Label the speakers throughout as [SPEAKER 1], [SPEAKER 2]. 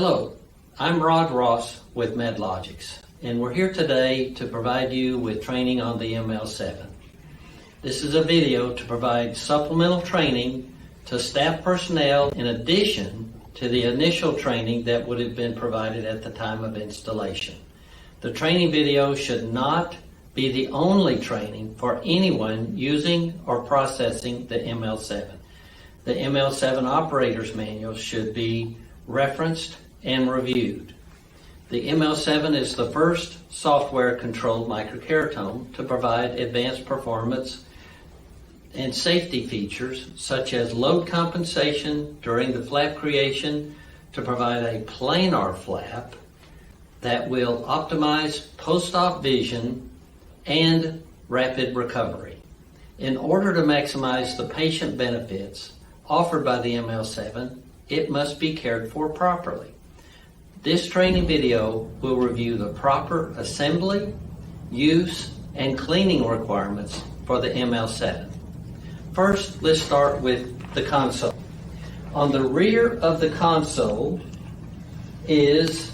[SPEAKER 1] Hello, I'm Rod Ross with MedLogix, and we're here today to provide you with training on the ML7. This is a video to provide supplemental training to staff personnel in addition to the initial training that would have been provided at the time of installation. The training video should not be the only training for anyone using or processing the ML7. The ML7 Operator's Manual should be referenced and reviewed. The ML7 is the first software-controlled microqueratome to provide advanced performance and safety features such as load compensation during the flap creation to provide a planar flap that will optimize post-op vision and rapid recovery. In order to maximize the patient benefits offered by the ML7, it must be cared for properly. This training video will review the proper assembly, use, and cleaning requirements for the ML7. First, let's start with the console. On the rear of the console is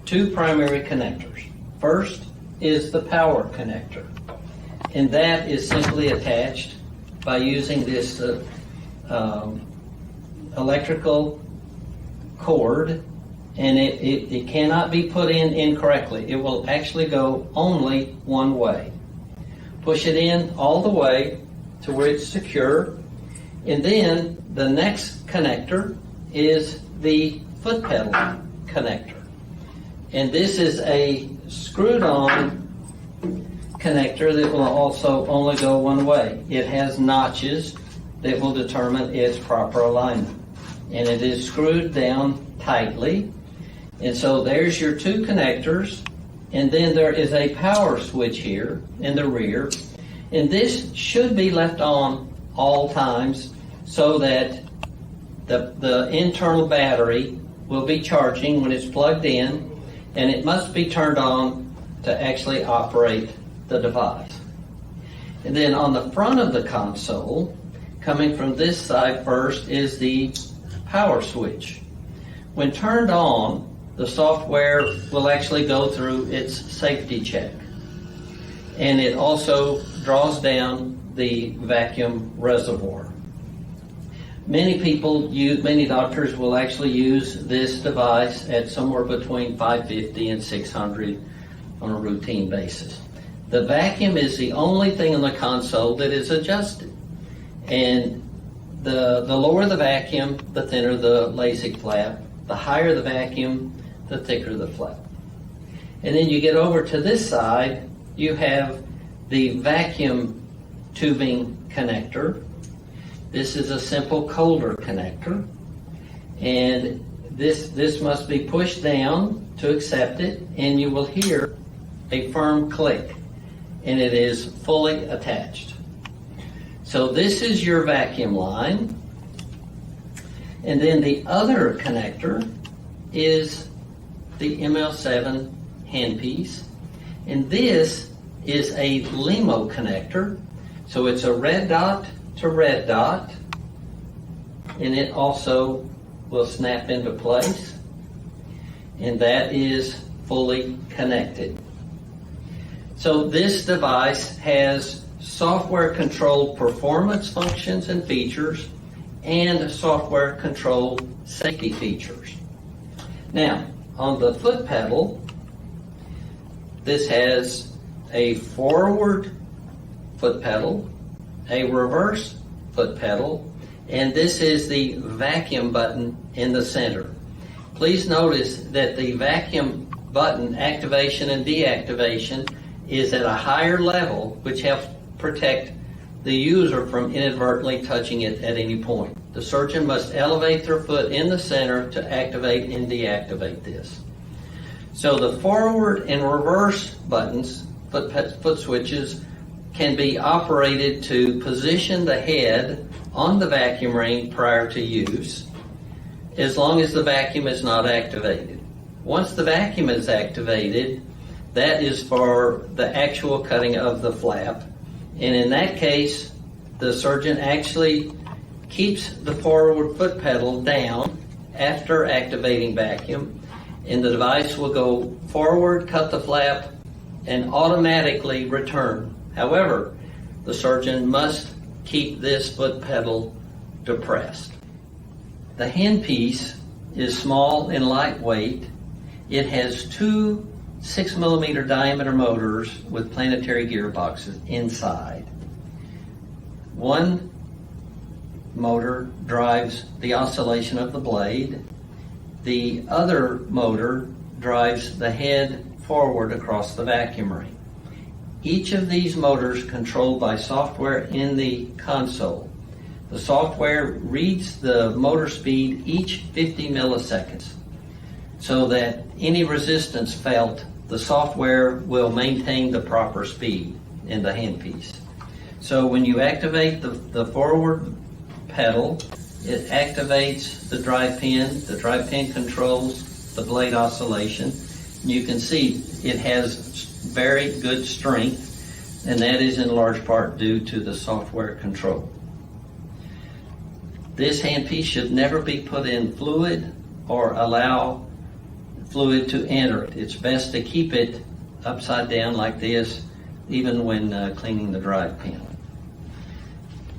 [SPEAKER 1] two primary connectors. First is the power connector, and that is simply attached by using this electrical cord, and it cannot be put in incorrectly. It will actually go only one way. Push it in all the way to where it's secure, and then the next connector is the foot pedal connector, and this is a screwed on connector that will also only go one way. It has notches that will determine its proper alignment, and it is screwed down tightly. And so there's your two connectors, and then there is a power switch here in the rear, and this should be left on all times so that the internal battery will be charging when it's plugged in, and it must be turned on to actually operate the device. And then on the front of the console, coming from this side first, is the power switch. When turned on, the software will actually go through its safety check, and it also draws down the vacuum reservoir. Many doctors will actually use this device at somewhere between 550 and 600 on a routine basis. The vacuum is the only thing on the console that is adjusted, and the lower the vacuum, the thinner the LASIK flap. The higher the vacuum, the thicker the flap. And then you get over to this side, you have the vacuum tubing connector. This is a simple Colder connector, and this must be pushed down to accept it, and you will hear a firm click, and it is fully attached. So this is your vacuum line, and then the other connector is the ML7 handpiece, and this is a LIMO connector, so it's a red dot to red dot, and it also will snap into place, and that is fully connected. So this device has software-controlled performance functions and features and software-controlled safety features. Now, on the foot pedal, this has a forward foot pedal, a reverse foot pedal, and this is the vacuum button in the center. Please notice that the vacuum button activation and deactivation is at a higher level, which helps protect the user from inadvertently touching it at any point. The surgeon must elevate their foot in the center to activate and deactivate this. So the forward and reverse buttons, foot switches, can be operated to position the head on the vacuum ring prior to use, as long as the vacuum is not activated. Once the vacuum is activated, that is for the actual cutting of the flap. And in that case, the surgeon actually keeps the forward foot pedal down after activating vacuum, and the device will go forward, cut the flap, and automatically return. However, the surgeon must keep this foot pedal depressed. The handpiece is small and lightweight. It has two 6mm diameter motors with planetary gearboxes inside. One motor drives the oscillation of the blade. The other motor drives the head forward across the vacuum ring. Each of these motors controlled by software in the console. The software reads the motor speed each 50 milliseconds so that any resistance felt, the software will maintain the proper speed in the handpiece. So when you activate the forward pedal, it activates the drive pin. The drive pin controls the blade oscillation. You can see it has very good strength, and that is in large part due to the software control. This handpiece should never be put in fluid or allow fluid to enter it. It's best to keep it upside down like this, even when cleaning the drive pin.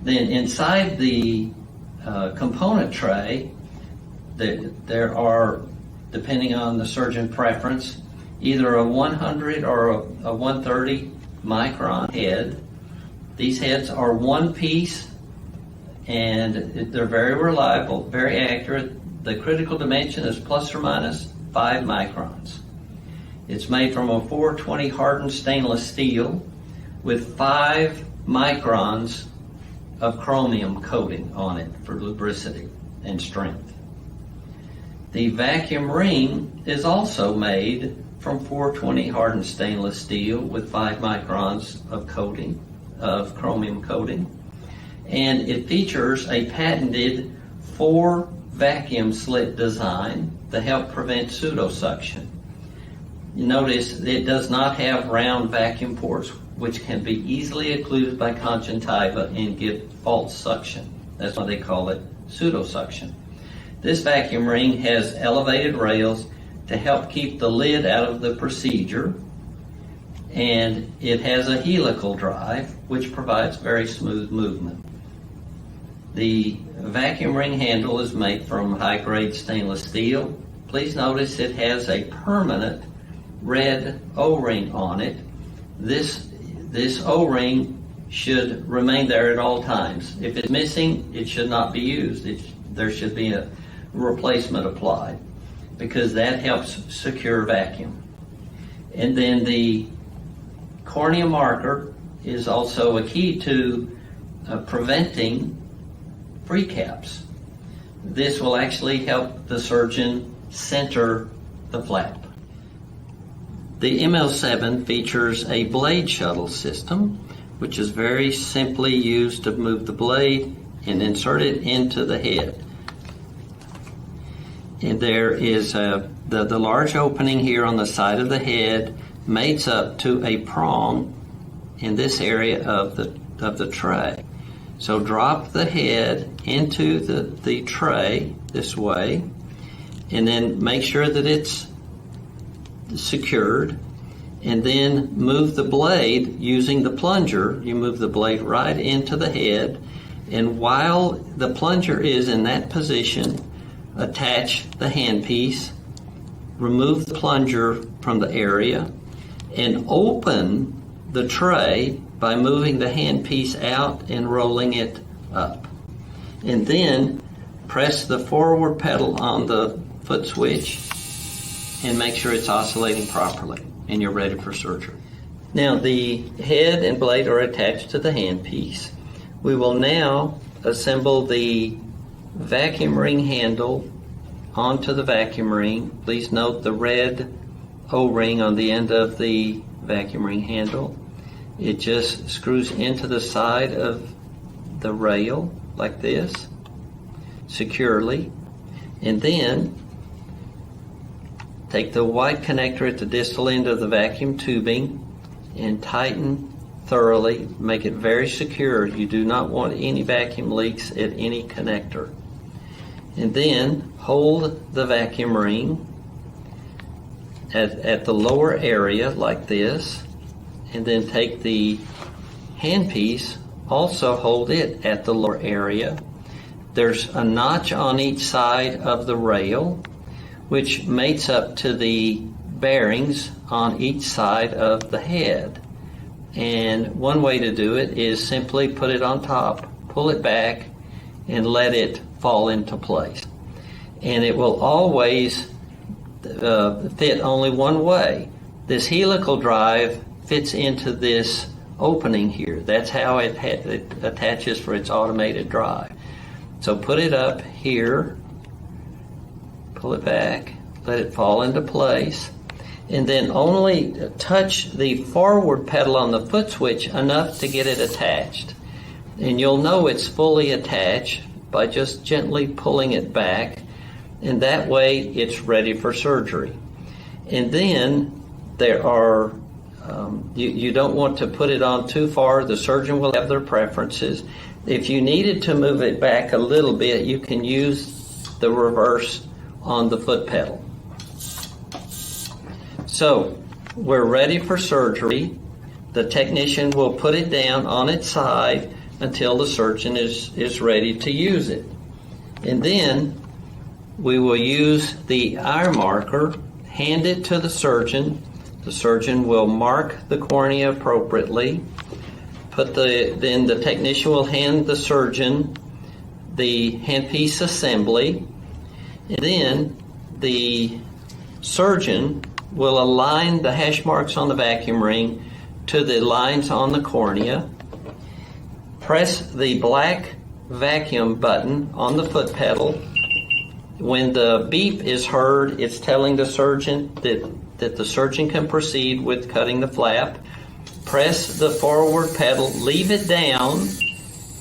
[SPEAKER 1] Then inside the component tray, there are, depending on the surgeon preference, either a 100 or a 130 micron head. These heads are one piece, and they're very reliable, very accurate. The critical dimension is plus or minus 5 microns. It's made from a 420 hardened stainless steel with 5 microns of chromium coating on it for lubricity and strength. The vacuum ring is also made from 420 hardened stainless steel with 5 microns of coating, of chromium coating, and it features a patented 4 vacuum slit design to help prevent pseudo-suction. You notice it does not have round vacuum ports, which can be easily occluded by conjunctiva and give false suction. That's why they call it pseudo-suction. This vacuum ring has elevated rails to help keep the lid out of the procedure, and it has a helical drive, which provides very smooth movement. The vacuum ring handle is made from high-grade stainless steel. Please notice it has a permanent red O-ring on it. This O-ring should remain there at all times. If it's missing, it should not be used. There should be a replacement applied, because that helps secure vacuum. And then the cornea marker is also a key to preventing free caps. This will actually help the surgeon center the flap. The ML7 features a blade shuttle system, which is very simply used to move the blade and insert it into the head. And there is the large opening here on the side of the head mates up to a prong in this area of the tray. So drop the head into the tray this way, and then make sure that it's secured, and then move the blade using the plunger. You move the blade right into the head, and while the plunger is in that position, attach the handpiece, remove the plunger from the area, and open the tray by moving the handpiece out and rolling it up. And then press the forward pedal on the foot switch and make sure it's oscillating properly, and you're ready for surgery. Now the head and blade are attached to the handpiece. We will now assemble the vacuum ring handle onto the vacuum ring. Please note the red O-ring on the end of the vacuum ring handle. It just screws into the side of the rail like this, securely, and then take the white connector at the distal end of the vacuum tubing and tighten thoroughly. Make it very secure. You do not want any vacuum leaks at any connector. and then hold the vacuum ring at the lower area like this, and then take the handpiece, also hold it at the lower area. There's a notch on each side of the rail, which mates up to the bearings on each side of the head. And one way to do it is simply put it on top, pull it back, and let it fall into place. And it will always fit only one way. This helical drive fits into this opening here. That's how it attaches for its automated drive. So put it up here, pull it back, let it fall into place, and then only touch the forward pedal on the foot switch enough to get it attached. And you'll know it's fully attached by just gently pulling it back, and that way it's ready for surgery. And then there are, you don't want to put it on too far. The surgeon will have their preferences. If you needed to move it back a little bit, you can use the reverse on the foot pedal. So we're ready for surgery. The technician will put it down on its side until the surgeon is ready to use it. And then we will use the eye marker, hand it to the surgeon. The surgeon will mark the cornea appropriately. Then the technician will hand the surgeon the handpiece assembly. And then the surgeon will align the hash marks on the vacuum ring to the lines on the cornea. Press the black vacuum button on the foot pedal. When the beep is heard, it's telling the surgeon that the surgeon can proceed with cutting the flap. Press the forward pedal, leave it down,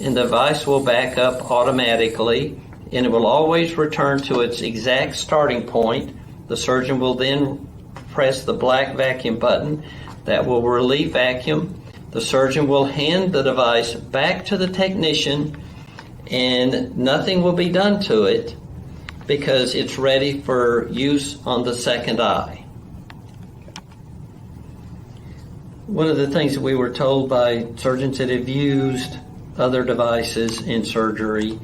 [SPEAKER 1] and the device will back up automatically, and it will always return to its exact starting point. The surgeon will then press the black vacuum button. That will relieve vacuum. The surgeon will hand the device back to the technician, and nothing will be done to it because it's ready for use on the second eye. One of the things that we were told by surgeons that have used other devices in surgery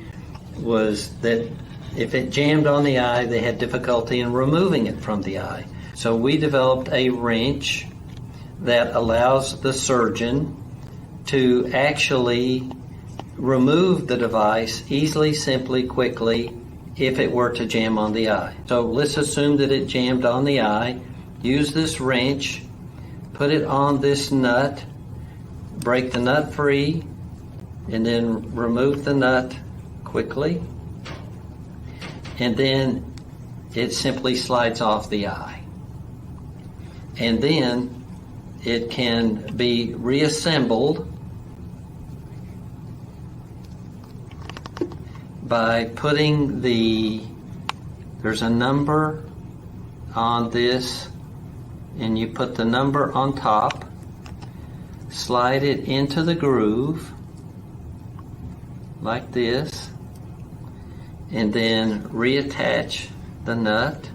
[SPEAKER 1] was that if it jammed on the eye, they had difficulty in removing it from the eye. So we developed a wrench that allows the surgeon to actually remove the device easily, simply, quickly if it were to jam on the eye. So let's assume that it jammed on the eye. Use this wrench, put it on this nut, break the nut free, and then remove the nut quickly. And then it simply slides off the eye. And then it can be reassembled by putting there's a number on this, and you put the number on top, slide it into the groove like this, and then reattach the nut.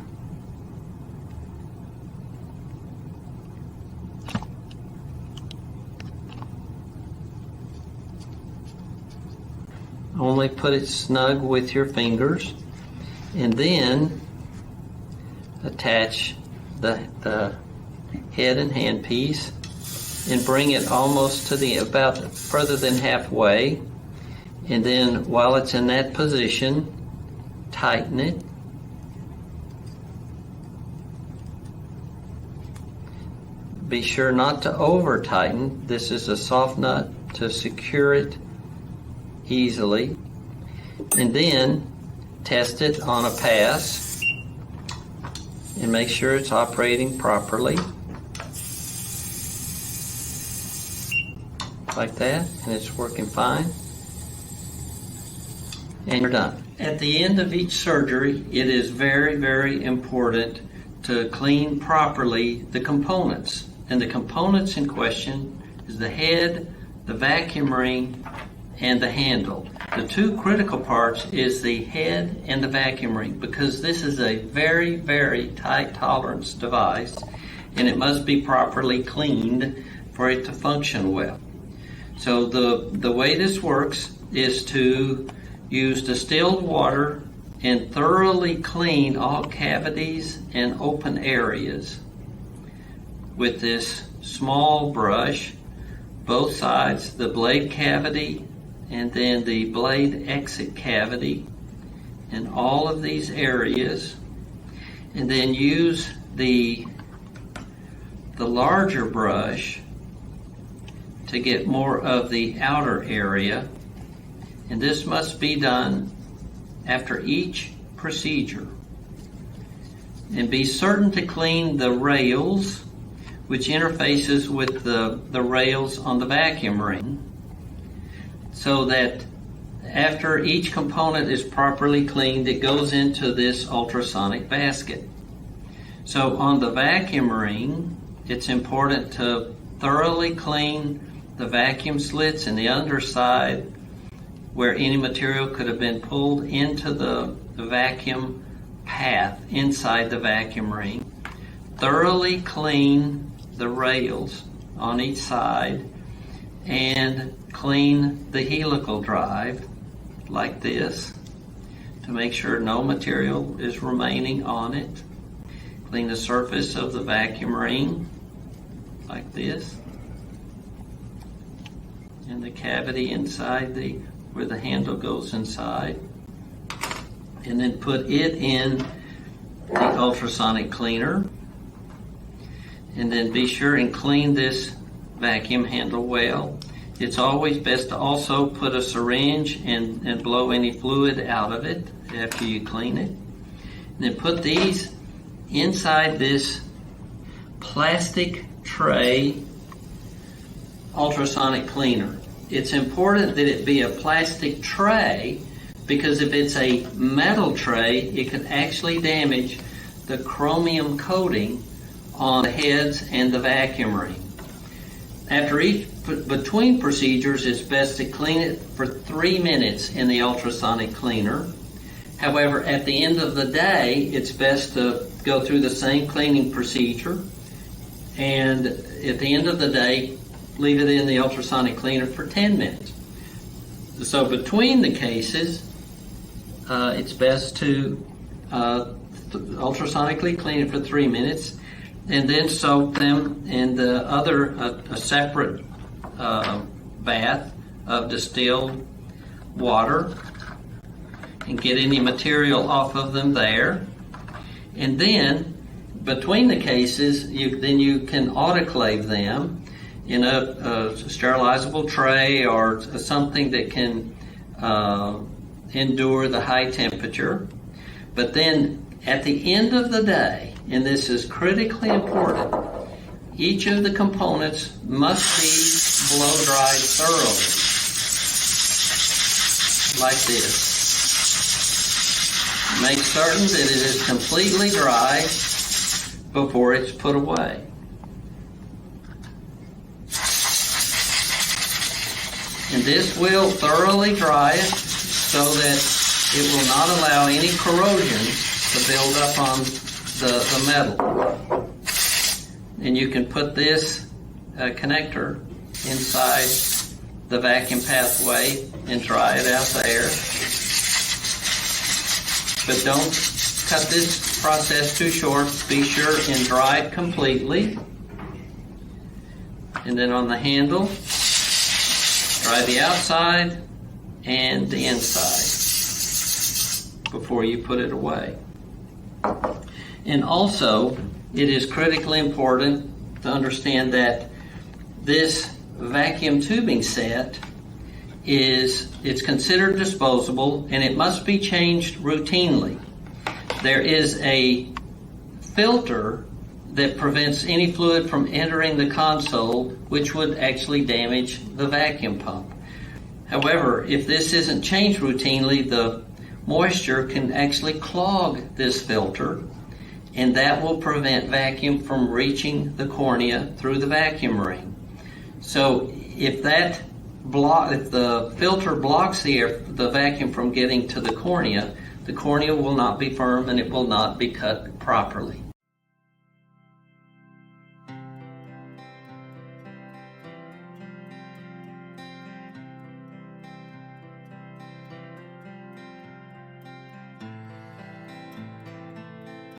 [SPEAKER 1] Only put it snug with your fingers, and then attach the head and handpiece and bring it almost to about further than halfway, and then while it's in that position, tighten it. Be sure not to over tighten. This is a soft nut to secure it easily, and then test it on a pass and make sure it's operating properly like that, and it's working fine, and you're done. At the end of each surgery, it is very, very important to clean properly the components, and the components in question is the head, the vacuum ring, and the handle. The two critical parts is the head and the vacuum ring, because this is a very, very tight tolerance device and it must be properly cleaned for it to function well. So the way this works is to use distilled water and thoroughly clean all cavities and open areas with this small brush, both sides, the blade cavity and then the blade exit cavity in all of these areas, and then use the larger brush to get more of the outer area, and this must be done after each procedure. And be certain to clean the rails which interfaces with the rails on the vacuum ring, so that after each component is properly cleaned, it goes into this ultrasonic basket. So on the vacuum ring, it's important to thoroughly clean the vacuum slits and the underside where any material could have been pulled into the vacuum path inside the vacuum ring. Thoroughly clean the rails on each side and clean the helical drive like this to make sure no material is remaining on it. Clean the surface of the vacuum ring like this, and the cavity inside where the handle goes inside, and then put it in the ultrasonic cleaner, and then be sure and clean this vacuum handle well. It's always best to also put a syringe and blow any fluid out of it after you clean it. And then put these inside this plastic tray ultrasonic cleaner. It's important that it be a plastic tray, because if it's a metal tray, it can actually damage the chromium coating on the heads and the vacuum ring. Between procedures, it's best to clean it for 3 minutes in the ultrasonic cleaner. However, at the end of the day, it's best to go through the same cleaning procedure, and at the end of the day, leave it in the ultrasonic cleaner for 10 minutes. So between the cases, it's best to ultrasonically clean it for 3 minutes, and then soak them in a separate bath of distilled water and get any material off of them there. And then between the cases, you can autoclave them in a sterilizable tray or something that can endure the high temperature. But then at the end of the day, and this is critically important, each of the components must be blow dried thoroughly, like this. Make certain that it is completely dry before it's put away. And this will thoroughly dry it so that it will not allow any corrosion to build up on the metal. And you can put this connector inside the vacuum pathway and dry it out there. But don't cut this process too short. Be sure and dry it completely. And then on the handle, dry the outside and the inside before you put it away. And also, it is critically important to understand that this vacuum tubing set it's considered disposable, and it must be changed routinely. There is a filter that prevents any fluid from entering the console, which would actually damage the vacuum pump. However, if this isn't changed routinely, the moisture can actually clog this filter, and that will prevent vacuum from reaching the cornea through the vacuum ring. So if that filter blocks the vacuum from getting to the cornea will not be firm and it will not be cut properly.